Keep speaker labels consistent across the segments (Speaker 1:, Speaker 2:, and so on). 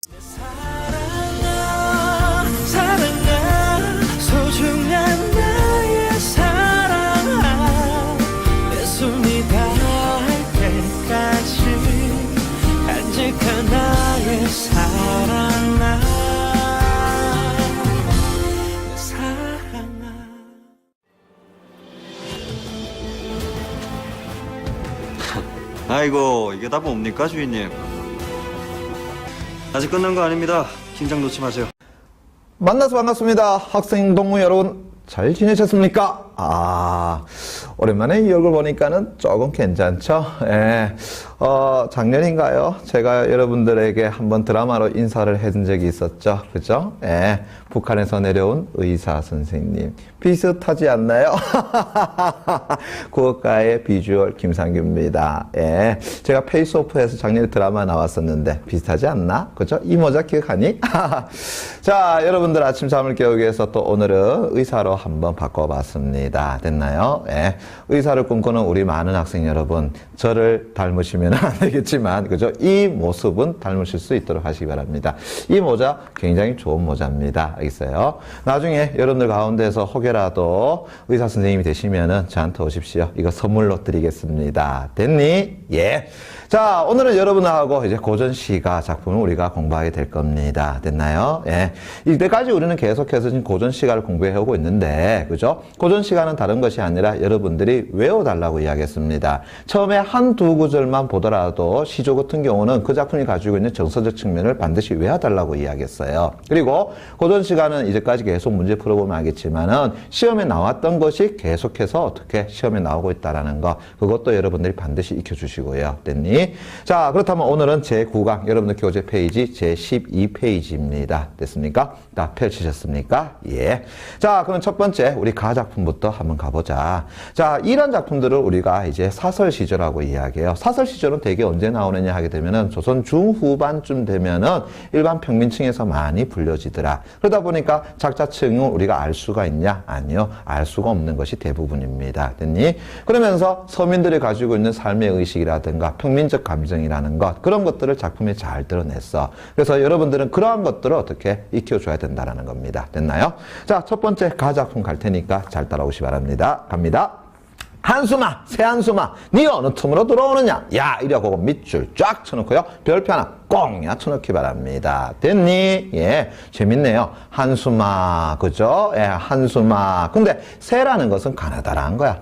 Speaker 1: 사랑아 사랑아 소중한 나의 사랑아 내 숨이 닿을 때까지 간직한 나의 사랑아 내 사랑아.
Speaker 2: 아이고, 이게 다 뭡니까, 주인님? 아직 끝난 거 아닙니다. 긴장 놓지 마세요.
Speaker 3: 만나서 반갑습니다. 학생 동무 여러분 잘 지내셨습니까? 오랜만에 이 얼굴 보니까는 조금 괜찮죠? 예. 작년인가요? 제가 여러분들에게 한번 드라마로 인사를 해준 적이 있었죠. 그죠? 예. 북한에서 내려온 의사 선생님. 비슷하지 않나요? 국어과의 비주얼 김상규입니다. 예. 제가 페이스오프에서 작년에 드라마 나왔었는데 비슷하지 않나? 그죠? 이 모자 기억하니? 자, 여러분들 아침 잠을 깨우기 위해서 또 오늘은 의사로 한번 바꿔봤습니다. 됐나요? 예. 의사를 꿈꾸는 우리 많은 학생 여러분, 저를 닮으시면 안 되겠지만, 그죠? 이 모습은 닮으실 수 있도록 하시기 바랍니다. 이 모자 굉장히 좋은 모자입니다. 알겠어요? 나중에 여러분들 가운데서 혹여라도 의사 선생님이 되시면은 저한테 오십시오. 이거 선물로 드리겠습니다. 됐니? 예. 자, 오늘은 여러분하고 이제 고전시가 작품을 우리가 공부하게 될 겁니다. 됐나요? 예. 이때까지 우리는 계속해서 지금 고전시가를 공부해오고 있는데, 그죠? 고전시가는 다른 것이 아니라 여러분들이 외워달라고 이야기했습니다. 처음에 한두 구절만 보더라도 시조 같은 경우는 그 작품이 가지고 있는 정서적 측면을 반드시 외워달라고 이야기했어요. 그리고 고전시가는 이제까지 계속 문제 풀어보면 알겠지만은 시험에 나왔던 것이 계속해서 어떻게 시험에 나오고 있다라는 거, 그것도 여러분들이 반드시 익혀주시고요. 됐니? 자, 그렇다면 오늘은 제9강 여러분들 교재 페이지 제12페이지입니다. 됐습니까? 다 펼치셨습니까? 예. 자, 그럼 첫 번째 우리 가작품부터 한번 가보자. 자, 이런 작품들을 우리가 이제 사설 시조라고 이야기해요. 사설 시조는 대개 언제 나오느냐 하게 되면은 조선 중후반쯤 되면은 일반 평민층에서 많이 불려지더라. 그러다 보니까 작자층은 우리가 알 수가 있냐? 아니요. 알 수가 없는 것이 대부분입니다. 됐니? 그러면서 서민들이 가지고 있는 삶의 의식이라든가 평민적 감정이라는 것, 그런 것들을 작품에 잘 드러냈어. 그래서 여러분들은 그러한 것들을 어떻게 익혀줘야 된다는 겁니다. 됐나요? 자, 첫 번째 가작품 갈 테니까 잘 따라오시 바랍니다. 갑니다. 한숨아, 새한숨아, 니 어느 틈으로 들어오느냐? 야, 이라고 밑줄 쫙 쳐놓고요. 별표 하나 꽁야 쳐놓기 바랍니다. 됐니? 예, 재밌네요. 한숨아, 그죠? 예, 한숨아. 근데 새라는 것은 가느다란 거야.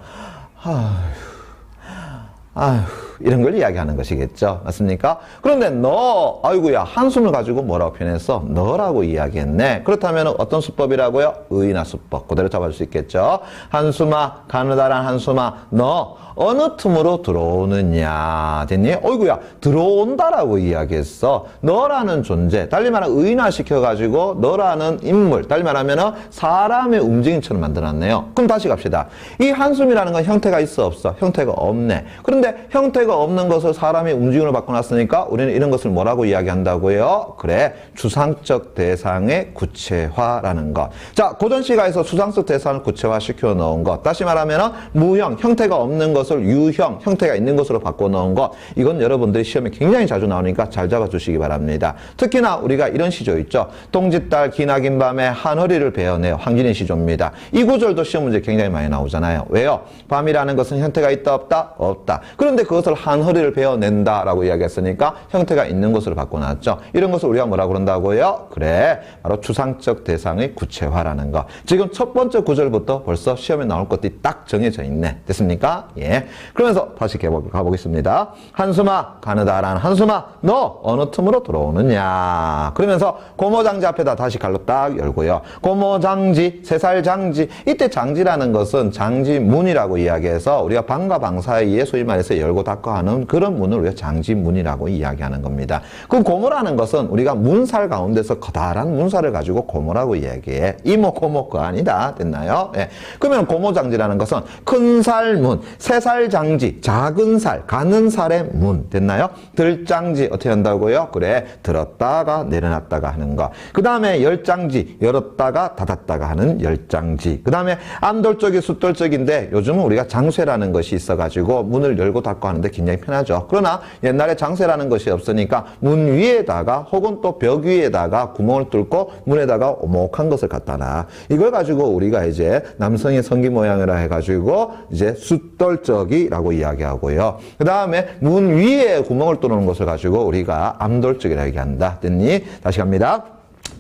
Speaker 3: 아휴, 이런 걸 이야기하는 것이겠죠. 맞습니까? 그런데 너, 아이고야, 한숨을 가지고 뭐라고 표현했어? 너라고 이야기했네. 그렇다면 어떤 수법이라고요? 의인화 수법. 그대로 잡아줄 수 있겠죠. 한숨아, 가느다란 한숨아, 너 어느 틈으로 들어오느냐. 됐니? 어이구야, 들어온다라고 이야기했어. 너라는 존재, 달리 말하면 의인화 시켜가지고 너라는 인물, 달리 말하면 사람의 움직임처럼 만들어놨네요. 그럼 다시 갑시다. 이 한숨이라는 건 형태가 있어, 없어? 형태가 없네. 그런데 형태가 없는 것을 사람의 움직임으로 바꿔놨으니까 우리는 이런 것을 뭐라고 이야기한다고요? 그래, 추상적 대상의 구체화라는 것. 자, 고전시가에서 추상적 대상을 구체화시켜 넣은 것. 다시 말하면 무형, 형태가 없는 것을 유형, 형태가 있는 것으로 바꿔 넣은 것. 이건 여러분들이 시험에 굉장히 자주 나오니까 잘 잡아주시기 바랍니다. 특히나 우리가 이런 시조 있죠. 동짓달 기나긴 밤에 한허리를 베어내요. 황진의 시조입니다. 이 구절도 시험 문제 굉장히 많이 나오잖아요. 왜요? 밤이라는 것은 형태가 있다, 없다? 없다. 그런데 그것을 한허리를 베어낸다라고 이야기했으니까 형태가 있는 것으로 바꿔놨죠. 이런 것을 우리가 뭐라고 그런다고요? 그래, 바로 추상적 대상의 구체화라는 거. 지금 첫 번째 구절부터 벌써 시험에 나올 것들이 딱 정해져 있네. 됐습니까? 예. 그러면서 다시 가보겠습니다. 한숨아, 가느다란 한숨아, 너 어느 틈으로 들어오느냐. 그러면서 고모장지 앞에다 다시 갈로 딱 열고요. 고모장지, 세살장지. 이때 장지라는 것은 장지문이라고 이야기해서 우리가 방과 방 사이에 소위 말해서 열고 닫고 하는 그런 문을 우리가 장지문이라고 이야기하는 겁니다. 그럼 고모라는 것은 우리가 문살 가운데서 커다란 문살을 가지고 고모라고 이야기해. 이모, 고모, 그거 아니다. 됐나요? 예. 그러면 고모장지라는 것은 큰 살문, 세살장지, 작은 살, 가는 살의 문. 됐나요? 들장지, 어떻게 한다고요? 그래, 들었다가 내려놨다가 하는 거. 그 다음에 열장지, 열었다가 닫았다가 하는 열장지. 그 다음에 암돌적이 숫돌적인데 요즘은 우리가 장쇠라는 것이 있어가지고 문을 열고 닫고 하는데 굉장히 편하죠. 그러나 옛날에 장세라는 것이 없으니까 문 위에다가 혹은 또 벽 위에다가 구멍을 뚫고 문에다가 오목한 것을 갖다 놔. 이걸 가지고 우리가 이제 남성의 성기 모양이라 해가지고 이제 숫돌적이라고 이야기하고요. 그 다음에 문 위에 구멍을 뚫는 것을 가지고 우리가 암돌적이라고 얘기한다. 됐니? 다시 갑니다.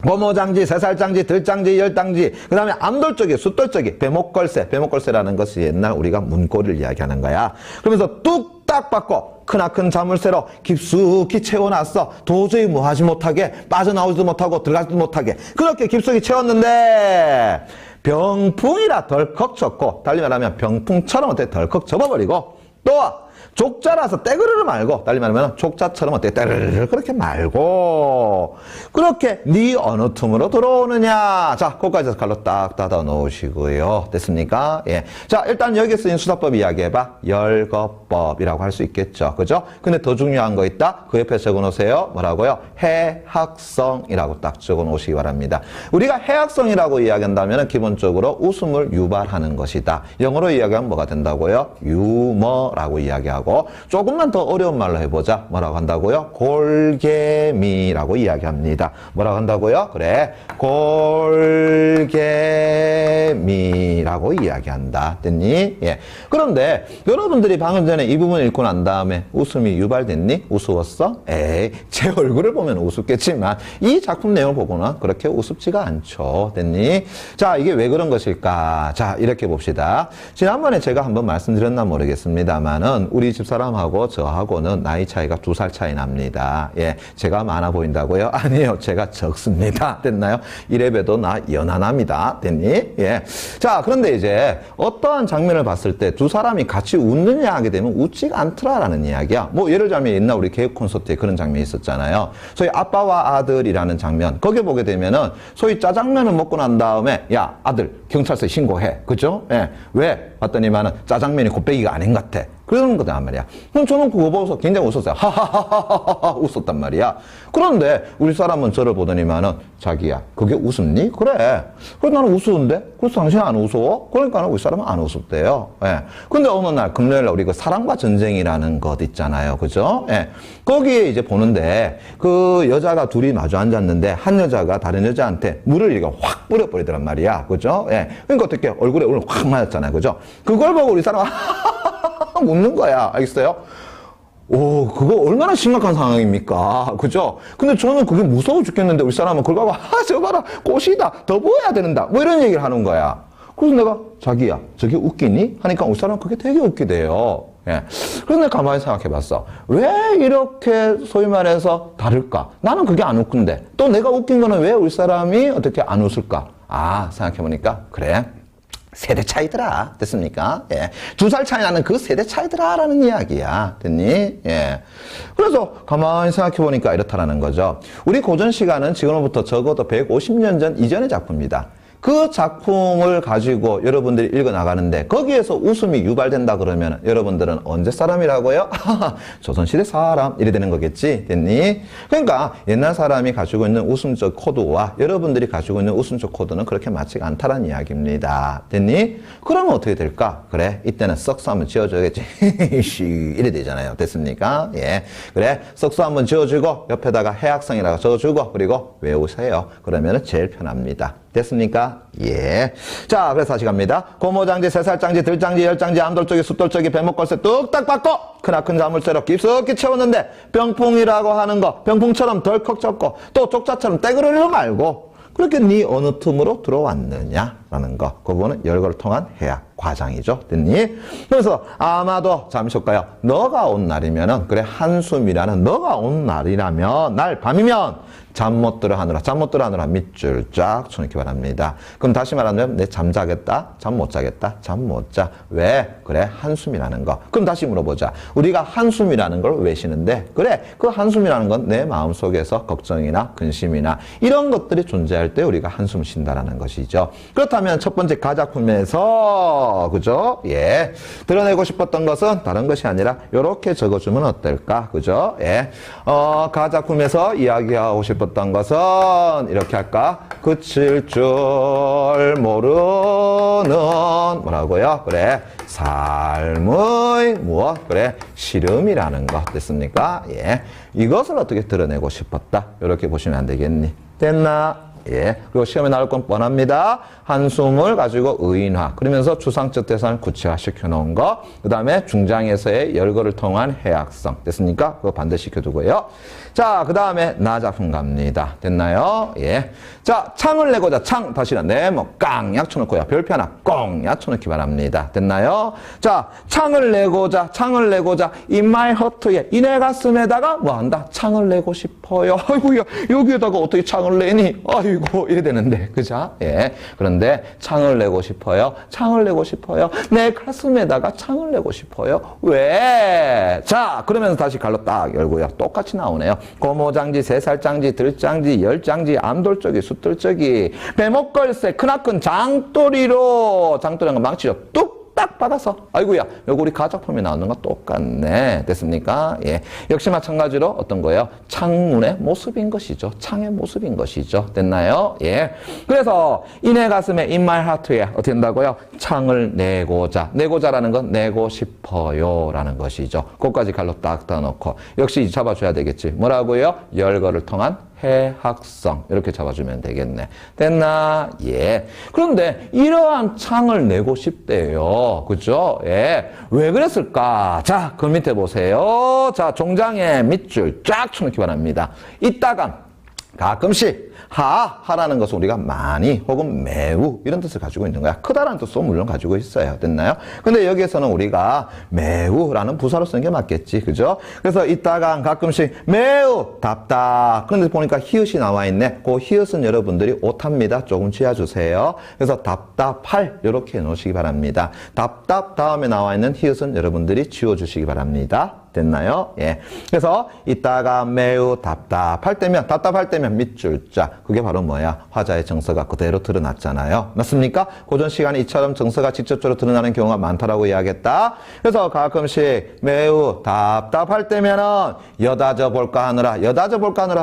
Speaker 3: 고모장지, 새살장지, 들장지, 열장지, 그 다음에 암돌적이, 숫돌적이, 배목걸쇠라는 것이 옛날 우리가 문고리를 이야기하는 거야. 그러면서 뚝딱 받고 크나큰 자물쇠로 깊숙이 채워놨어. 도저히 뭐 하지 못하게, 빠져나오지도 못하고 들어가지도 못하게 그렇게 깊숙이 채웠는데 병풍이라 덜컥 쳤고, 달리 말하면 병풍처럼 어떻게 덜컥 접어버리고, 또 족자라서 떼그르르 말고, 달리 말하면 족자처럼 어떻게 떼르르 그렇게 말고, 그렇게 네 어느 틈으로 들어오느냐. 자, 거기까지 칼로 딱 닫아 놓으시고요. 됐습니까? 예. 자, 일단 여기에 쓰인 수사법 이야기해봐. 열거법이라고 할 수 있겠죠. 그죠? 근데 더 중요한 거 있다. 그 옆에 적어 놓으세요. 뭐라고요? 해학성이라고 딱 적어 놓으시기 바랍니다. 우리가 해학성이라고 이야기한다면 기본적으로 웃음을 유발하는 것이다. 영어로 이야기하면 뭐가 된다고요? 유머라고 이야기하고, 조금만 더 어려운 말로 해보자. 뭐라고 한다고요? 골개미라고 이야기합니다. 뭐라고 한다고요? 그래, 골개미라고 이야기한다. 됐니? 예. 그런데 여러분들이 방금 전에 이 부분 읽고 난 다음에 웃음이 유발됐니? 우스웠어? 에이, 제 얼굴을 보면 우습겠지만 이 작품 내용을 보고는 그렇게 우습지가 않죠. 됐니? 자, 이게 왜 그런 것일까? 자, 이렇게 봅시다. 지난번에 제가 한번 말씀드렸나 모르겠습니다만은 우리 집사람하고 저하고는 나이 차이가 2살 차이 납니다. 예, 제가 많아 보인다고요? 아니에요. 제가 적습니다. 됐나요? 이래봬도 나 연하남이다. 됐니? 예. 자, 그런데 이제 어떠한 장면을 봤을 때 두 사람이 같이 웃느냐 하게 되면 웃지가 않더라라는 이야기야. 뭐 예를 들자면 옛날 우리 개그 콘서트에 그런 장면이 있었잖아요. 소위 아빠와 아들이라는 장면. 거기 보게 되면은 소위 짜장면을 먹고 난 다음에 야, 아들 경찰서에 신고해. 그죠? 예. 왜? 봤더니만은 짜장면이 곱빼기가 아닌 것 같아. 그러는 거단 말이야. 그럼 저는 그거 보고서 굉장히 웃었어요. 하하하하하 웃었단 말이야. 그런데 우리 사람은 저를 보더니만은 자기야, 그게 웃음니? 그래. 그래서 나는 웃었는데? 그래서 당신 안 웃어? 그러니까 우리 사람은 안 웃었대요. 예. 근데 어느 날 금요일 날 우리 그 사랑과 전쟁이라는 것 있잖아요. 그죠? 예. 거기에 이제 보는데 그 여자가 둘이 마주 앉았는데 한 여자가 다른 여자한테 물을 이렇게 확 뿌려버리더란 말이야. 그죠? 예. 그러니까 어떻게 얼굴에 확 맞았잖아요. 그죠? 그걸 보고 우리 사람은 웃는 거야. 알겠어요? 오, 그거 얼마나 심각한 상황입니까? 그죠? 근데 저는 그게 무서워 죽겠는데 우리 사람은 그걸 보고 저 봐라, 꽃이다. 더 보여야 된다. 뭐 이런 얘기를 하는 거야. 그래서 내가 자기야, 저게 웃기니? 하니까 우리 사람은 그게 되게 웃기대요. 예. 그래서 내가 가만히 생각해 봤어. 왜 이렇게 소위 말해서 다를까? 나는 그게 안 웃긴데. 또 내가 웃긴 거는 왜 우리 사람이 어떻게 안 웃을까? 아, 생각해 보니까 그래. 세대 차이더라. 됐습니까? 예. 2살 차이 나는 그 세대 차이더라. 라는 이야기야. 됐니? 예. 그래서 가만히 생각해 보니까 이렇다라는 거죠. 우리 고전 시가는 지금부터 적어도 150년 전 이전의 작품입니다. 그 작품을 가지고 여러분들이 읽어 나가는데 거기에서 웃음이 유발된다 그러면 여러분들은 언제 사람이라고요? 조선시대 사람 이래 되는 거겠지. 됐니? 그러니까 옛날 사람이 가지고 있는 웃음적 코드와 여러분들이 가지고 있는 웃음적 코드는 그렇게 맞지가 않다는 이야기입니다. 됐니? 그러면 어떻게 될까? 그래, 이때는 썩수 한번 지어줘야겠지. 이래 되잖아요. 됐습니까? 예. 그래, 썩수 한번 지어주고 옆에다가 해학성이라고 적어주고 그리고 외우세요. 그러면 제일 편합니다. 됐습니까? 예. 자, 그래서 다시 갑니다. 고모장지, 새살장지, 들장지, 열장지, 암돌적이, 숫돌적이, 배목걸쇠 뚝딱 받고 크나큰 자물쇠로 깊숙이 채웠는데 병풍이라고 하는 거, 병풍처럼 덜컥 접고 또 족자처럼 떼그르르 말고 그렇게 네 어느 틈으로 들어왔느냐라는 거. 그거는 열거를 통한 해약 과장이죠. 됐니? 그래서 아마도 잠시 볼까요? 너가 온 날이면은 그래 한숨이라는 너가 온 날이라면 날 밤이면 잠 못 들어 하느라 밑줄 쫙 쳐놓기 바랍니다. 그럼 다시 말하면 내 잠자겠다? 잠 못 자겠다? 잠 못 자. 왜? 그래 한숨이라는 거. 그럼 다시 물어보자. 우리가 한숨이라는 걸 왜 쉬는데? 그래 그 한숨이라는 건 내 마음속에서 걱정이나 근심이나 이런 것들이 존재할 때 우리가 한숨 쉰다라는 것이죠. 그렇다면 그렇다면 첫 번째 가작품에서, 그죠? 예. 드러내고 싶었던 것은 다른 것이 아니라, 요렇게 적어주면 어떨까? 그죠? 예. 가작품에서 이야기하고 싶었던 것은, 이렇게 할까? 그칠 줄 모르는, 뭐라고요? 그래. 삶의, 무엇? 그래. 시름이라는 것. 됐습니까? 예. 이것을 어떻게 드러내고 싶었다. 이렇게 보시면 안 되겠니? 됐나? 예. 그리고 시험에 나올 건 뻔합니다. 한숨을 가지고 의인화. 그러면서 추상적 대상을 구체화시켜 놓은 거. 그 다음에 중장에서의 열거를 통한 해악성. 됐습니까? 그거 반드시 시켜두고요. 자, 그 다음에 나 작품 갑니다. 됐나요? 예. 자, 창을 내고자 창. 다시는 네모 깡 약쳐놓고요. 별표 하나 꽁 약쳐놓기 바랍니다. 됐나요? 자, 창을 내고자 in my heart에 이 내 가슴에다가 뭐 한다? 창을 내고 싶어요. 아이고야, 여기에다가 어떻게 창을 내니? 아이고, 이래 되는데. 그죠? 예. 그런데 창을 내고 싶어요. 창을 내고 싶어요. 내 가슴에다가 창을 내고 싶어요. 왜? 자, 그러면서 다시 갈로 딱 열고요. 똑같이 나오네요. 고모장지, 세살장지, 들장지, 열장지, 암돌적이, 숫돌적이, 배목걸새, 크나큰 장돌이로, 장돌이란 건 망치죠. 뚝딱 받아서, 아이고야, 요거 우리 가작품에 나오는 거 똑같네. 됐습니까? 예. 역시 마찬가지로 어떤 거예요? 창문의 모습인 것이죠. 창의 모습인 것이죠. 됐나요? 예. 그래서, 이내 가슴에, in my heart에, 어떻게 된다고요? 창을 내고자라는 건 내고 싶어요. 라는 것이죠. 그것까지 갈로 딱 넣어놓고, 역시 잡아줘야 되겠지. 뭐라고요? 열거를 통한 해학성. 이렇게 잡아주면 되겠네. 됐나? 예. 그런데 이러한 창을 내고 싶대요. 그죠? 예. 왜 그랬을까? 자, 그 밑에 보세요. 자, 종장에 밑줄 쫙 쳐놓기 바랍니다. 이따가 가끔씩 하라는 것은 우리가 많이 혹은 매우 이런 뜻을 가지고 있는 거야. 크다라는 뜻도 물론 가지고 있어요. 됐나요? 근데 여기에서는 우리가 매우라는 부사로 쓰는 게 맞겠지. 그죠? 그래서 이따가 가끔씩 매우 답답. 그런데 보니까 히읗이 나와 있네. 그 히읗은 여러분들이 오타입니다. 조금 지어주세요. 그래서 답답할 이렇게 놓으시기 바랍니다. 답답 다음에 나와 있는 히읗은 여러분들이 지워주시기 바랍니다. 됐나요? 예. 그래서 이따가 매우 답답할 때면 밑줄자. 그게 바로 뭐야? 화자의 정서가 그대로 드러났잖아요. 맞습니까? 고전 시간에 이처럼 정서가 직접적으로 드러나는 경우가 많다라고 이야기했다. 그래서 가끔씩 매우 답답할 때면은 여다져 볼까 하느라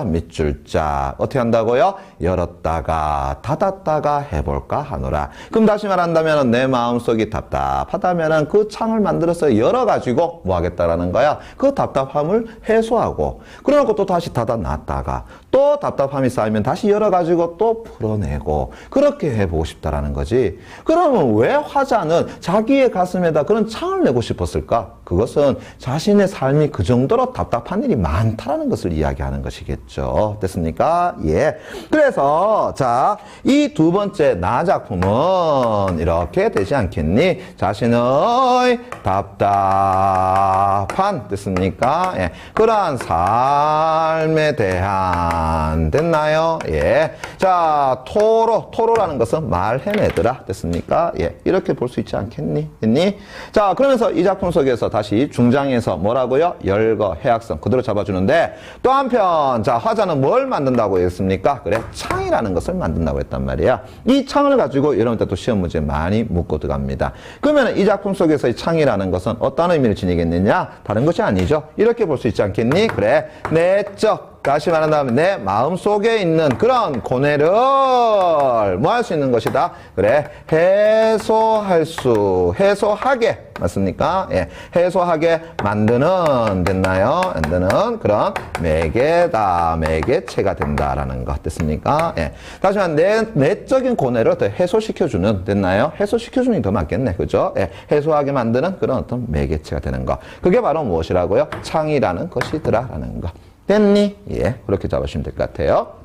Speaker 3: 밑줄자. 어떻게 한다고요? 열었다가 닫았다가 해볼까 하느라. 그럼 다시 말한다면 내 마음속이 답답하다면은 그 창을 만들어서 열어가지고 뭐 하겠다라는 거야? 그 답답함을 해소하고 그러고 또 다시 닫아놨다가 또 답답함이 쌓이면 다시 열어가지고 또 풀어내고 그렇게 해보고 싶다라는 거지. 그러면 왜 화자는 자기의 가슴에다 그런 창을 내고 싶었을까? 그것은 자신의 삶이 그 정도로 답답한 일이 많다라는 것을 이야기하는 것이겠죠. 됐습니까? 예. 그래서 자, 이 두 번째 나 작품은 이렇게 되지 않겠니? 자신의 답답한 됐습니까? 예. 그러한 삶에 대한 됐나요? 예. 자, 토로라는 것은 말해내더라. 됐습니까? 예. 이렇게 볼 수 있지 않겠니? 됐니? 자, 그러면서 이 작품 속에서 다시 중장에서 뭐라고요? 열거, 해악성 그대로 잡아주는데 또 한편 자, 화자는 뭘 만든다고 했습니까? 그래, 창이라는 것을 만든다고 했단 말이야. 이 창을 가지고 여러분들 또 시험 문제 많이 묻고 들어갑니다. 그러면 이 작품 속에서 이 창이라는 것은 어떤 의미를 지니겠느냐? 다른 것이 아니죠. 이렇게 볼 수 있지 않겠니? 그래, 내적 다시 말한다면 내 마음속에 있는 그런 고뇌를 뭐 할 수 있는 것이다. 그래, 해소하게 맞습니까? 예, 해소하게 만드는 됐나요? 만드는 그런 매개다, 매개체가 된다라는 것 됐습니까? 예, 다시 말하면 내적인 고뇌를 더 해소시켜주는 됐나요? 해소시켜주는 게 더 맞겠네, 그죠? 예, 해소하게 만드는 그런 어떤 매개체가 되는 것. 그게 바로 무엇이라고요? 창이라는 것이더라라는 것. 됐니? 예, 그렇게 잡으시면 될 것 같아요.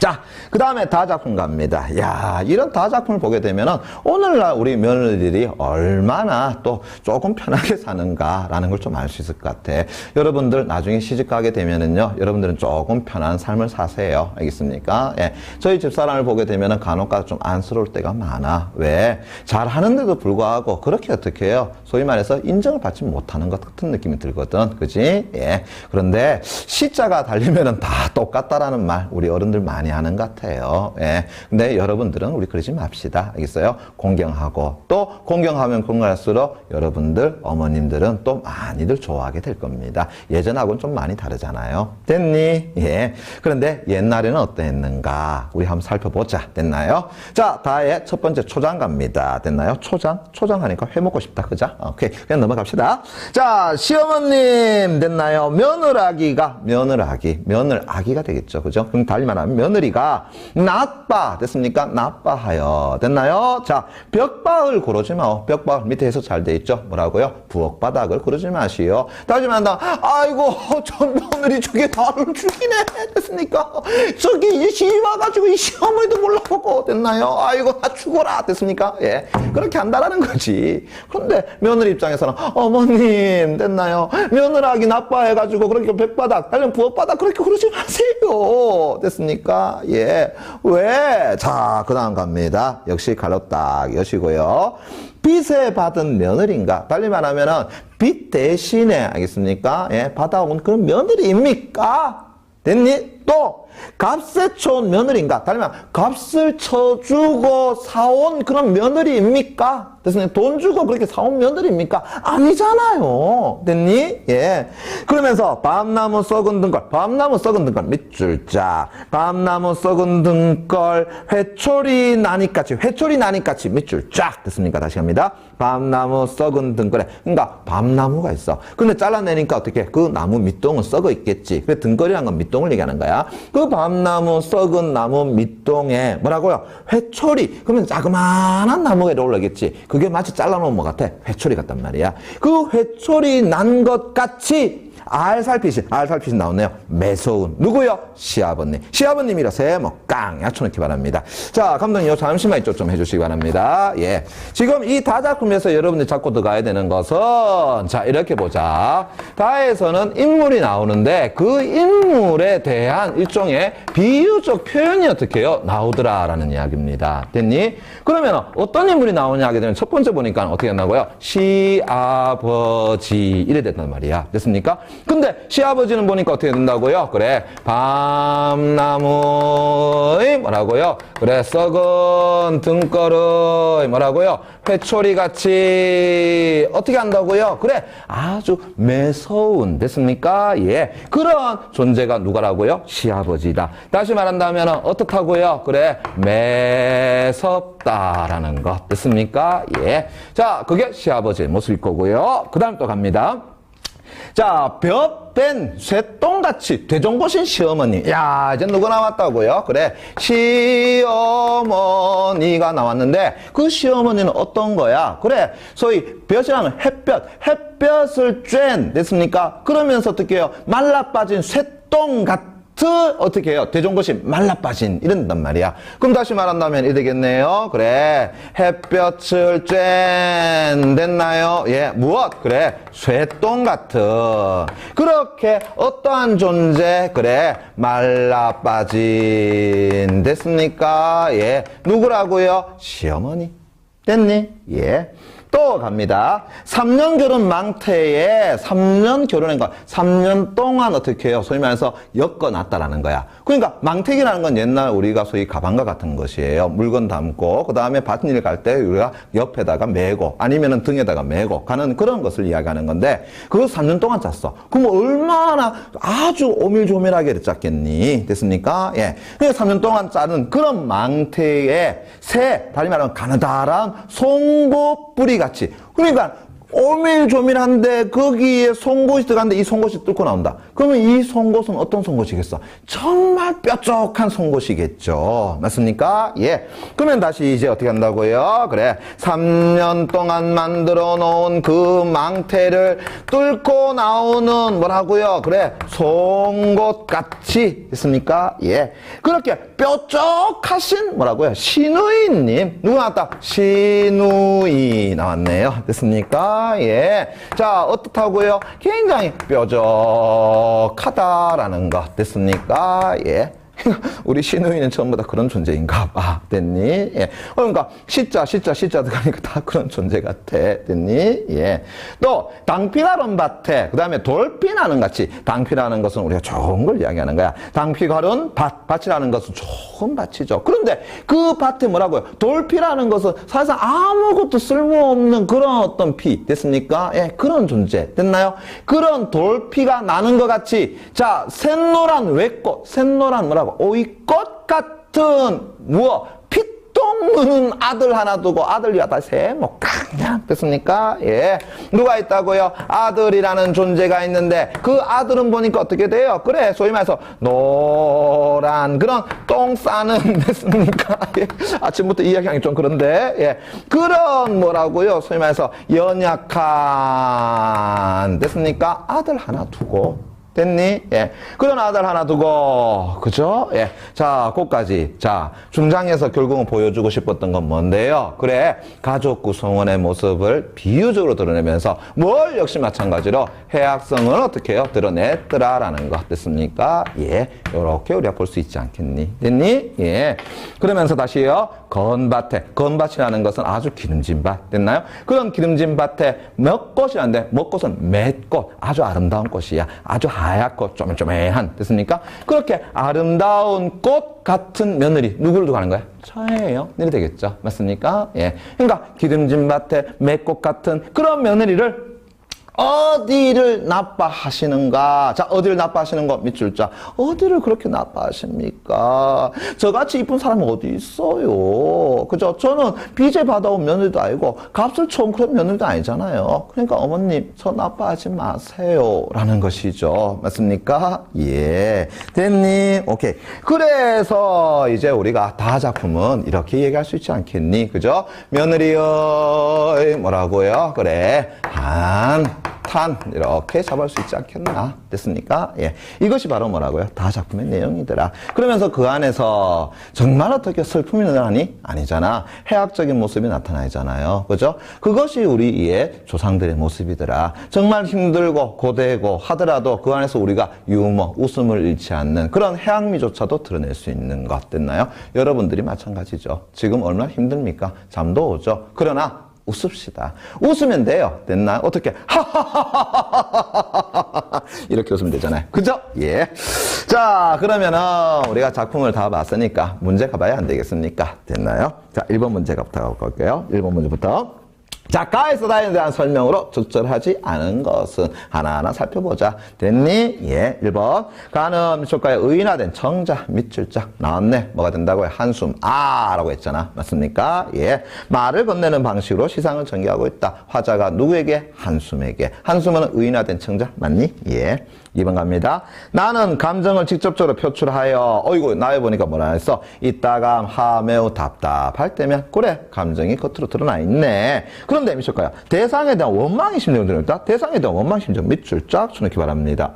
Speaker 3: 자, 그 다음에 다작품 갑니다. 야, 이런 다작품을 보게 되면은 오늘날 우리 며느리들이 얼마나 또 조금 편하게 사는가라는 걸 좀 알 수 있을 것 같아. 여러분들 나중에 시집가게 되면은요, 여러분들은 조금 편안한 삶을 사세요. 알겠습니까? 예. 저희 집사람을 보게 되면은 간혹가다 좀 안쓰러울 때가 많아. 왜? 잘하는데도 불구하고 그렇게 어떻게 해요? 소위 말해서 인정을 받지 못하는 것 같은 느낌이 들거든. 그지? 예. 그런데 시자가 달리면은 다 똑같다라는 말 우리 어른들 많이 많이 하는 것 같아요. 예. 근데 여러분들은 우리 그러지 맙시다. 알겠어요? 공경하고 또 공경하면 공경할수록 여러분들 어머님들은 또 많이들 좋아하게 될 겁니다. 예전하고는 좀 많이 다르잖아요. 됐니? 예. 그런데 옛날에는 어땠는가? 우리 한번 살펴보자. 됐나요? 자, 다의 첫 번째 초장 갑니다. 됐나요? 초장? 초장 하니까 회 먹고 싶다. 그죠? 오케이. 그냥 넘어갑시다. 자, 시어머님 됐나요? 며느라기가 며느라기가 되겠죠. 그죠? 그럼 달리 말하면 며느리가 나빠 됐습니까? 나빠하여 됐나요? 자, 벽바을 고르지 마. 벽바을 밑에 해서 잘 돼 있죠. 뭐라고요? 부엌바닥을 고르지 마시오. 달리 말한다. 아이고 저 며느리 저게 나를 죽이네 됐습니까? 저기 이 시위 와가지고 이 시어머니도 몰라보고 됐나요? 아이고 나 죽어라 됐습니까? 예, 그렇게 한다라는 거지. 그런데 며느리 입장에서는 어머님 됐나요? 며느라기 나빠해가지고 그렇게 벽바닥 달리 부엌바닥 그렇게 고르지 마세요 됐습니까? 예, 왜? 자, 그 다음 갑니다. 역시 갈로 딱 여시고요. 빚에 받은 며느리인가? 달리 말하면은 빚 대신에 알겠습니까? 예, 받아온 그런 며느리입니까? 됐니? 또 값에 쳐온 며느리인가? 달리 말하면 값을 쳐주고 사온 그런 며느리입니까? 됐습니까? 돈 주고 그렇게 사온 며느리입니까? 아니잖아요. 됐니? 예. 그러면서 밤나무 썩은 등걸 밑줄 짝. 밤나무 썩은 등걸 회초리 나니까치 밑줄 쫙. 됐습니까? 다시 갑니다. 밤나무 썩은 등걸에. 그러니까 밤나무가 있어. 근데 잘라내니까 어떻게? 그 나무 밑동은 썩어 있겠지. 그래 등걸이란 건 밑동을 얘기하는 거야. 그 밤나무 썩은 나무 밑동에 뭐라고요? 회초리. 그러면 자그마한 나무가 올라오겠지. 그게 마치 잘라놓은 뭐 같아? 회초리 같단 말이야. 그 회초리 난 것 같이 알살핏이 나오네요. 매서운 누구요? 시아버님이라 세모 깡 약쳐놓기 바랍니다. 자, 감독님 잠시만 이쪽 좀 해주시기 바랍니다. 예, 지금 이 다작품에서 여러분들이 잡고 들어가야 되는 것은 자, 이렇게 보자. 다에서는 인물이 나오는데 그 인물에 대한 일종의 비유적 표현이 어떻게 해요? 나오더라라는 이야기입니다. 됐니? 그러면 어떤 인물이 나오냐 하게 되면 첫 번째 보니까 어떻게 했나고요? 시아버지 이래 됐단 말이야. 됐습니까? 근데 시아버지는 보니까 어떻게 된다고요? 그래, 밤나무의 뭐라고요? 그래, 썩은 등걸의 뭐라고요? 회초리같이 어떻게 한다고요? 그래, 아주 매서운 됐습니까? 예, 그런 존재가 누가라고요? 시아버지다. 다시 말한다면 어떻다고요? 그래, 매섭다라는 것 됐습니까? 예, 자, 그게 시아버지의 모습일 거고요. 그 다음 또 갑니다. 자, 볕뺀 쇠똥같이 대종보신 시어머니. 야, 이제 누가 나왔다고요? 그래, 시어머니가 나왔는데 그 시어머니는 어떤 거야? 그래, 소위 볕이라면 햇볕을 쬐 됐습니까? 그러면서 어떻게 해요? 말라빠진 쇠똥 같은 어떻게 해요? 대종것이 말라빠진 이런단 말이야. 그럼 다시 말한다면 이 되겠네요. 그래, 햇볕을 쬐 됐나요? 예, 무엇? 그래, 쇠똥 같은 그렇게 어떠한 존재? 그래, 말라빠진 됐습니까? 예, 누구라고요? 시어머니. 됐니? 예. 또 갑니다. 3년 결혼 망태에 3년 결혼한 거 3년 동안 어떻게 해요? 소위 말해서 엮어놨다라는 거야. 그러니까 망태기라는 건 옛날 우리가 소위 가방과 같은 것이에요. 물건 담고 그 다음에 밭일 갈 때 우리가 옆에다가 메고 아니면은 등에다가 메고 가는 그런 것을 이야기하는 건데 그거 3년 동안 짰어. 그럼 얼마나 아주 오밀조밀하게 짰겠니? 됐습니까? 예. 그러니까 3년 동안 짜는 그런 망태에 새, 달리 말하면 가느다란 송곳뿌리 같이. 그러니까 오밀조밀한데 거기에 송곳이 들어갔는데 이 송곳이 뚫고 나온다. 그러면 이 송곳은 어떤 송곳이겠어? 정말 뾰족한 송곳이겠죠. 맞습니까? 예. 그러면 다시 이제 어떻게 한다고요? 그래, 3년 동안 만들어 놓은 그 망태를 뚫고 나오는 뭐라고요? 그래, 송곳같이 됐습니까? 예. 그렇게 뾰족하신 뭐라고요? 시누이님. 누구 나왔다? 시누이 나왔네요. 됐습니까? 예. 자, 어떻다고요? 굉장히 뾰족하다라는 것 됐습니까? 예. 우리 신우이는 전부 다 그런 존재인가 봐. 됐니? 예. 그러니까 시자 들어가니까 다 그런 존재 같아. 됐니? 예. 또 당피가른 밭에 그다음에 돌피나는 같이 당피라는 것은 우리가 좋은 걸 이야기하는 거야. 당피가른 밭이라는 것은 좋은 밭이죠. 그런데 그 밭에 뭐라고요? 돌피라는 것은 사실상 아무것도 쓸모없는 그런 어떤 피 됐습니까? 예, 그런 존재 됐나요? 그런 돌피가 나는 것 같이 자 샛노란 외꽃 샛노란 뭐라고? 오이꽃 같은 피똥 무는 아들 하나 두고 아들 여다 셋뭐 그냥 됐습니까? 예. 누가 있다고요? 아들이라는 존재가 있는데 그 아들은 보니까 어떻게 돼요? 그래 소위 말해서 노란 그런 똥 싸는 됐습니까? 예. 아침부터 이야기하기 좀 그런데 예. 그런 뭐라고요? 소위 말해서 연약한 됐습니까? 아들 하나 두고 됐니? 예. 그런 아들 하나 두고, 그죠? 예. 자, 그까지. 자, 중장에서 결국은 보여주고 싶었던 건 뭔데요? 그래. 가족 구성원의 모습을 비유적으로 드러내면서 뭘 역시 마찬가지로 해악성을 어떻게 해요? 드러냈더라라는 것. 됐습니까? 예. 요렇게 우리가 볼 수 있지 않겠니? 됐니? 예. 그러면서 다시요. 건밭이라는 것은 아주 기름진 밭. 됐나요? 그런 기름진 밭에 먹꽃이라는데 먹꽃은 맷꽃. 아주 아름다운 꽃이야. 아주 하얗고 쪼매쪼매한 됐습니까? 그렇게 아름다운 꽃 같은 며느리 누구를 두고 하는 거야? 처예요. 이래 되겠죠. 맞습니까? 예. 그러니까 기름진 밭에 맷꽃 같은 그런 며느리를 어디를 나빠하시는가? 자, 어디를 나빠하시는 거 밑줄 자. 어디를 그렇게 나빠하십니까? 저같이 이쁜 사람은 어디 있어요? 그죠? 저는 빚에 받아온 며느리도 아니고 값을 쳐온 그런 며느리도 아니잖아요. 그러니까 어머님, 저 나빠하지 마세요. 라는 것이죠. 맞습니까? 예. 됐니? 오케이. 그래서 이제 우리가 다 작품은 이렇게 얘기할 수 있지 않겠니? 그죠? 며느리의 뭐라고요? 그래. 탄 이렇게 잡을 수 있지 않겠나 됐습니까? 예, 이것이 바로 뭐라고요? 다 작품의 내용이더라. 그러면서 그 안에서 정말 어떻게 슬픔이 나니? 아니잖아. 해악적인 모습이 나타나잖아요. 그죠? 그것이 우리의 조상들의 모습이더라. 정말 힘들고 고되고 하더라도 그 안에서 우리가 유머, 웃음을 잃지 않는 그런 해악미조차도 드러낼 수 있는 것 됐나요? 여러분들이 마찬가지죠. 지금 얼마나 힘듭니까? 잠도 오죠. 그러나 웃읍시다. 웃으면 돼요. 됐나? 어떻게? 이렇게 웃으면 되잖아요. 그죠? 예. 자, 그러면은 우리가 작품을 다 봤으니까 문제 가봐야 안 되겠습니까? 됐나요? 자, 1번 문제부터 가볼게요. 1번 문제부터. 자, 가에서 다에 대한 설명으로 적절하지 않은 것은 하나하나 살펴보자. 됐니? 예. 1번. 가는 미초가에 의인화된 정자, 밑줄자. 나왔네. 뭐가 된다고요? 한숨, 라고 했잖아. 맞습니까? 예. 말을 건네는 방식으로 시상을 전개하고 있다. 화자가 누구에게? 한숨에게. 한숨은 의인화된 정자. 맞니? 예. 2번 갑니다. 나는 감정을 직접적으로 표출하여 어이구 나에 보니까 뭐라 했어? 이따감 매우 답답할 때면 그래 감정이 겉으로 드러나 있네. 그런데 미쳤까요? 대상에 대한 원망의 심정을 드러냈다. 대상에 대한 원망 심정 밑줄 쫙 쳐넣기 바랍니다.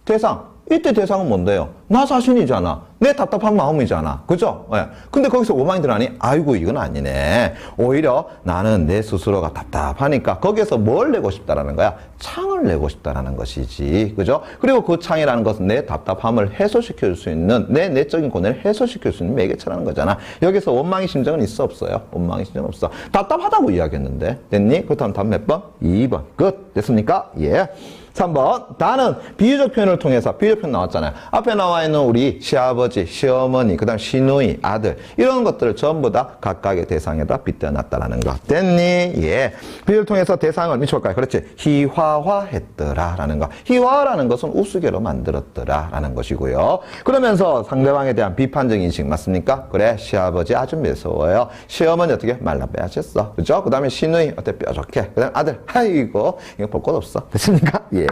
Speaker 3: 대상 이때 대상은 뭔데요? 나 자신이잖아. 내 답답한 마음이잖아. 그죠? 예. 근데 거기서 원망이 들어가니 아이고 이건 아니네. 오히려 나는 내 스스로가 답답하니까 거기에서 뭘 내고 싶다라는 거야? 창을 내고 싶다라는 것이지. 그죠? 그리고 그 창이라는 것은 내 답답함을 해소시킬 수 있는 내 내적인 고뇌를 해소시킬 수 있는 매개체라는 거잖아. 여기서 원망의 심정은 있어 없어요? 원망의 심정은 없어. 답답하다고 이야기했는데. 됐니? 그렇다면 답 몇 번? 2번. 끝. 됐습니까? 예. 3번. 나는 비유적 표현을 통해서 비유적 표현 나왔잖아요. 앞에 나와 있는 우리 시아버지, 시어머니, 그 다음 시누이, 아들 이런 것들을 전부 다 각각의 대상에다 빗대어놨다라는 거. 됐니? 예. 비유를 통해서 대상을 미쳐볼까요? 그렇지. 희화화했더라 라는 거. 희화라는 것은 우스개로 만들었더라 라는 것이고요. 그러면서 상대방에 대한 비판적 인식 맞습니까? 그래 시아버지 아주 매서워요. 시어머니 어떻게 말라 빼앗겼어. 그죠? 그 다음에 시누이 어때 뾰족해. 그 다음에 아들 아이고 이거 볼 것 없어. 됐습니까? 예.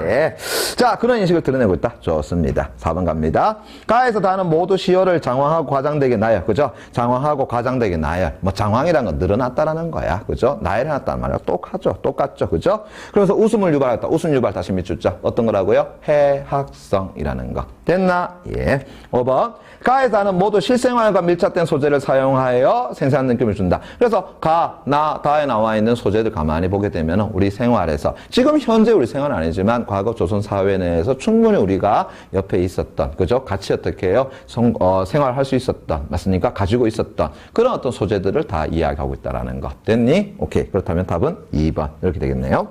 Speaker 3: 자, 그런 인식을 드러내고 있다. 좋습니다. 4번 갑니다. 가에서 다는 모두 시효를 장황하고 과장되게 나열. 그죠? 장황하고 과장되게 나열. 장황이라는 건 늘어났다라는 거야. 그죠? 나열해놨다는 말이야. 똑같죠. 그죠? 그래서 웃음을 유발했다. 웃음 유발 다시 밑줄자. 어떤 거라고요? 해학성이라는 거. 됐나? 예. 5번. 가에서는 모두 실생활과 밀착된 소재를 사용하여 생생한 느낌을 준다. 그래서 가, 나, 다에 나와 있는 소재들 가만히 보게 되면 우리 생활에서 지금 현재 우리 생활은 아니지만 과거 조선 사회 내에서 충분히 우리가 옆에 있었던, 그죠? 같이 어떻게 해요? 생활할 수 있었던, 맞습니까? 가지고 있었던 그런 어떤 소재들을 다 이야기하고 있다라는 거. 됐니? 오케이. 그렇다면 답은 2번. 이렇게 되겠네요.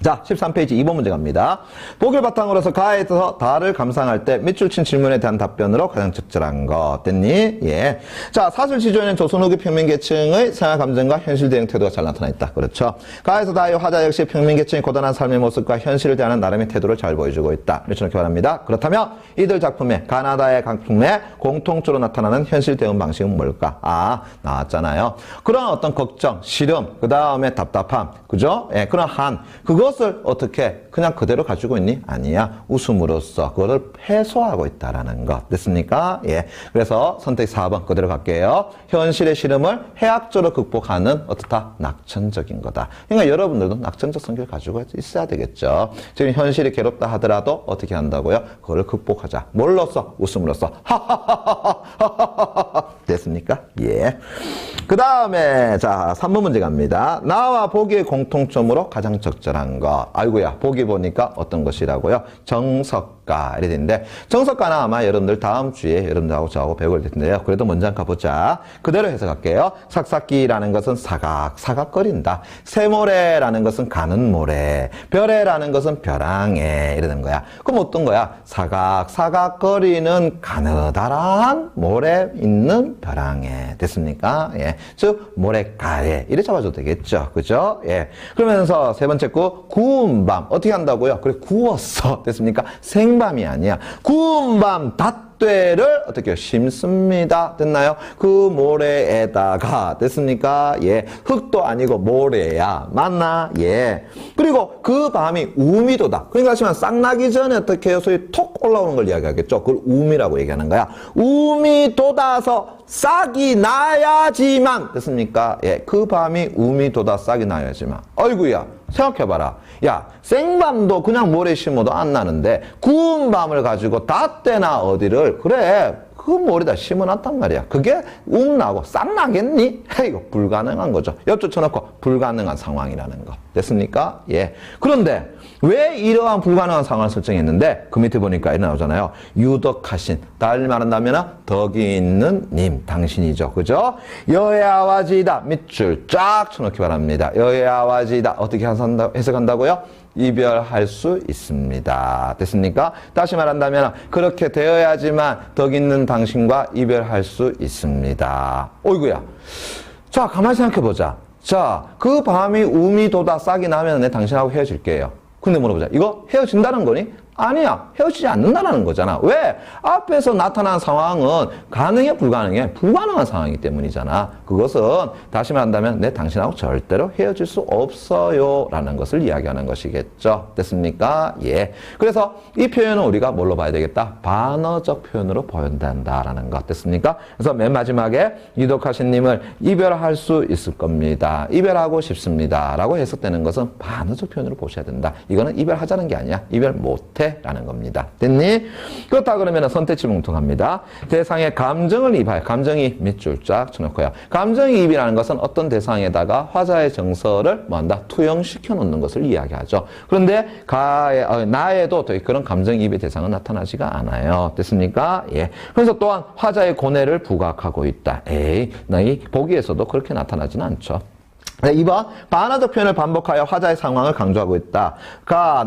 Speaker 3: 자, 13페이지 2번 문제 갑니다. 보기를 바탕으로서 가에서 다를 감상할 때 밑줄 친 질문에 대한 답변으로 가장 적절한 것. 됐니? 예. 자, 사실지조에는 조선 후기 평민계층의 생활 감정과 현실 대응 태도가 잘 나타나 있다. 그렇죠. 가에서 다의 화자 역시 평민계층의 고단한 삶의 모습과 현실을 대하는 나름의 태도를 잘 보여주고 있다. 이렇게 말합니다. 그렇다면 이들 작품의 가나다의 작품에 공통적으로 나타나는 현실 대응 방식은 뭘까? 아, 나왔잖아요. 그런 어떤 걱정, 시름, 그 다음에 답답함, 그죠? 예, 그런 한, 그것을 어떻게 그냥 그대로 가지고 있니? 아니야. 웃음으로써 그거를 해소하고 있다라는 것. 됐습니까? 예. 그래서 선택 4번 그대로 갈게요. 현실의 시름을 해학적으로 극복하는 어떻다? 낙천적인 거다. 그러니까 여러분들도 낙천적 성격을 가지고 있어야 되겠죠. 지금 현실이 괴롭다 하더라도 어떻게 한다고요? 그거를 극복하자. 뭘로써? 웃음으로써. 하하하하하하하. 됐습니까? 예. 그 다음에 자 3번 문제 갑니다. 나와 보기의 공통점으로 가장 적절한 것. 아이고야, 보기 보니까 어떤 것이라고요? 정석가. 이래 되는데 정석가는 아마 여러분들 다음 주에 여러분들하고 저하고 배울 텐데요. 그래도 먼저 한번 가보자. 그대로 해석할게요. 삭삭기라는 것은 사각거린다. 새모래라는 것은 가는 모래. 별애라는 것은 벼랑에. 이러는 거야. 그럼 어떤 거야? 사각거리는 가느다란 모래 있는 벼랑에. 됐습니까? 예. 즉 모래가에. 이래 잡아줘도 되겠죠. 그죠? 예. 그러면서 세 번째 구 구운 밤 어떻게 한다고요? 그래 구웠어. 됐습니까? 생밤이 아니야. 구운 밤 닷대를 어떻게 심습니다. 됐나요? 그 모래에다가 됐습니까? 예. 흙도 아니고 모래야. 맞나? 예. 그리고 그 밤이 우미도다. 그러니까 하지만 싹 나기 전에 어떻게 해요? 소위 톡 올라오는 걸 이야기하겠죠. 그걸 우미라고 얘기하는 거야. 우미 돋아서 싹이 나야지만 됐습니까? 예. 그 밤이 우미 돋아 싹이 나야지만. 아이고야. 생각해봐라. 야, 생밤도 그냥 모래 심어도 안 나는데 구운 밤을 가지고 닷대나 어디를 그래 그 모래다 심어놨단 말이야. 그게 나고 싹 나겠니? 이거 불가능한 거죠. 옆쪽 쳐놓고 불가능한 상황이라는 거. 됐습니까? 예. 그런데 왜 이러한 불가능한 상황을 설정했는데 그 밑에 보니까 이렇게 나오잖아요. 유덕하신. 달리 말한다면 덕이 있는 님, 당신이죠. 그죠? 여야와지다. 밑줄 쫙 쳐놓기 바랍니다. 여야와지다. 어떻게 해석한다고요? 이별할 수 있습니다. 됐습니까? 다시 말한다면 그렇게 되어야지만 덕 있는 당신과 이별할 수 있습니다. 어이구야. 자, 가만히 생각해보자. 자, 그 밤이 우미 돋아 싹이 나면 내 당신하고 헤어질게요. 근데 물어보자. 이거 헤어진다는 거니? 아니야. 헤어지지 않는다는 거잖아. 왜? 앞에서 나타난 상황은 가능해, 불가능해? 불가능한 상황이기 때문이잖아. 그것은 다시 말한다면 내 당신하고 절대로 헤어질 수 없어요 라는 것을 이야기하는 것이겠죠. 됐습니까? 예. 그래서 이 표현은 우리가 뭘로 봐야 되겠다? 반어적 표현으로 보인다라는 것. 됐습니까? 그래서 맨 마지막에 유독하신 님을 이별할 수 있을 겁니다. 이별하고 싶습니다 라고 해석되는 것은 반어적 표현으로 보셔야 된다. 이거는 이별하자는 게 아니야. 이별 못해 라는 겁니다. 됐니? 그렇다 그러면 선택지 뭉뚱합니다. 대상에 감정을 입하여 감정이 밑줄 쫙 쳐놓고요. 감정이입이라는 것은 어떤 대상에다가 화자의 정서를 뭐한다? 투영시켜 놓는 것을 이야기하죠. 그런데 나에도 그런 감정이입의 대상은 나타나지가 않아요. 됐습니까? 예. 그래서 또한 화자의 고뇌를 부각하고 있다. 에이, 너희 보기에서도 그렇게 나타나지는 않죠. 네, 2번 반어적 표현을 반복하여 화자의 상황을 강조하고 있다.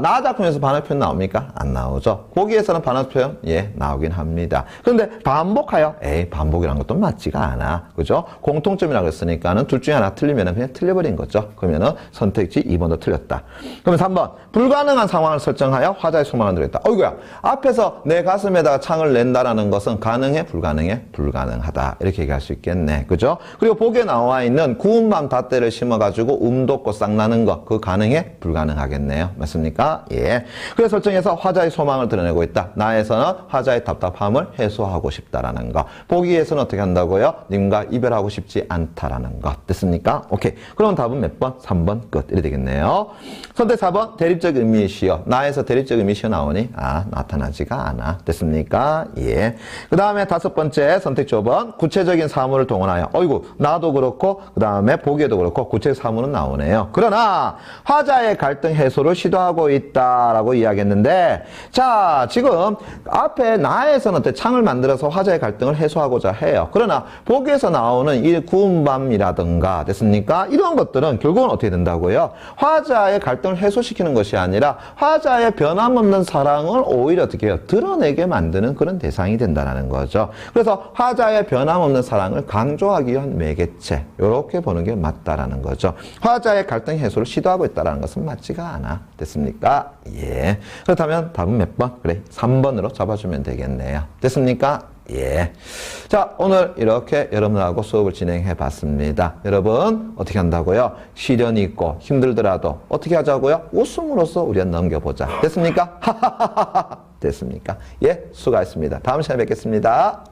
Speaker 3: 나 작품에서 반어적 표현 나옵니까? 안 나오죠. 보기에서는 반어적 표현 나오긴 합니다. 그런데 반복하여 반복이라는 것도 맞지가 않아. 그죠? 공통점이라고 했으니까는 둘 중에 하나 틀리면 그냥 틀려버린 거죠. 그러면은 선택지 2번도 틀렸다. 그러면 3번 불가능한 상황을 설정하여 화자의 소망을 드렸다. 어이구야. 앞에서 내 가슴에다가 창을 낸다라는 것은 가능해? 불가능해? 불가능하다. 이렇게 얘기할 수 있겠네. 그죠? 그리고 보기에 나와 있는 구운 밤 닷대를 심어가지고 돋고 싹 나는 거, 그거 가능해? 불가능하겠네요. 맞습니까? 예. 그래서 설정에서 화자의 소망을 드러내고 있다. 나에서는 화자의 답답함을 해소하고 싶다라는 거. 보기에서는 어떻게 한다고요? 님과 이별하고 싶지 않다라는 것. 됐습니까? 오케이. 그럼 답은 몇 번? 3번 끝. 이래 되겠네요. 선택 4번, 대립적 의미의 시어. 나에서 대립적 의미 시어 나오니? 나타나지가 않아. 됐습니까? 예. 그 다음에 5번째 선택 조번, 구체적인 사물을 동원하여. 어이구, 나도 그렇고, 그 다음에 보기에도 그렇고, 구체적 사물은 나오네요. 그러나, 화자의 갈등 해소를 시도하고 있다라고 이야기했는데, 자, 지금 앞에 나에서는 어때? 창을 만들어서 화자의 갈등을 해소하고자 해요. 그러나, 보기에서 나오는 이 구운 밤이라든가, 됐습니까? 이런 것들은 결국은 어떻게 된다고요? 화자의 갈등을 해소시키는 것이 아니라, 화자의 변함없는 사랑을 오히려 어떻게 해요? 드러내게 만드는 그런 대상이 된다는 거죠. 그래서 화자의 변함없는 사랑을 강조하기 위한 매개체, 이렇게 보는 게 맞다라는 거죠. 화자의 갈등 해소를 시도하고 있다는 것은 맞지가 않아. 됐습니까? 예. 그렇다면 답은 몇 번? 그래, 3번으로 잡아주면 되겠네요. 됐습니까? 예. 자, 오늘 이렇게 여러분하고 수업을 진행해 봤습니다. 여러분, 어떻게 한다고요? 시련이 있고 힘들더라도 어떻게 하자고요? 웃음으로써 우리가 넘겨보자. 됐습니까? 됐습니까? 예, 수고하셨습니다. 다음 시간에 뵙겠습니다.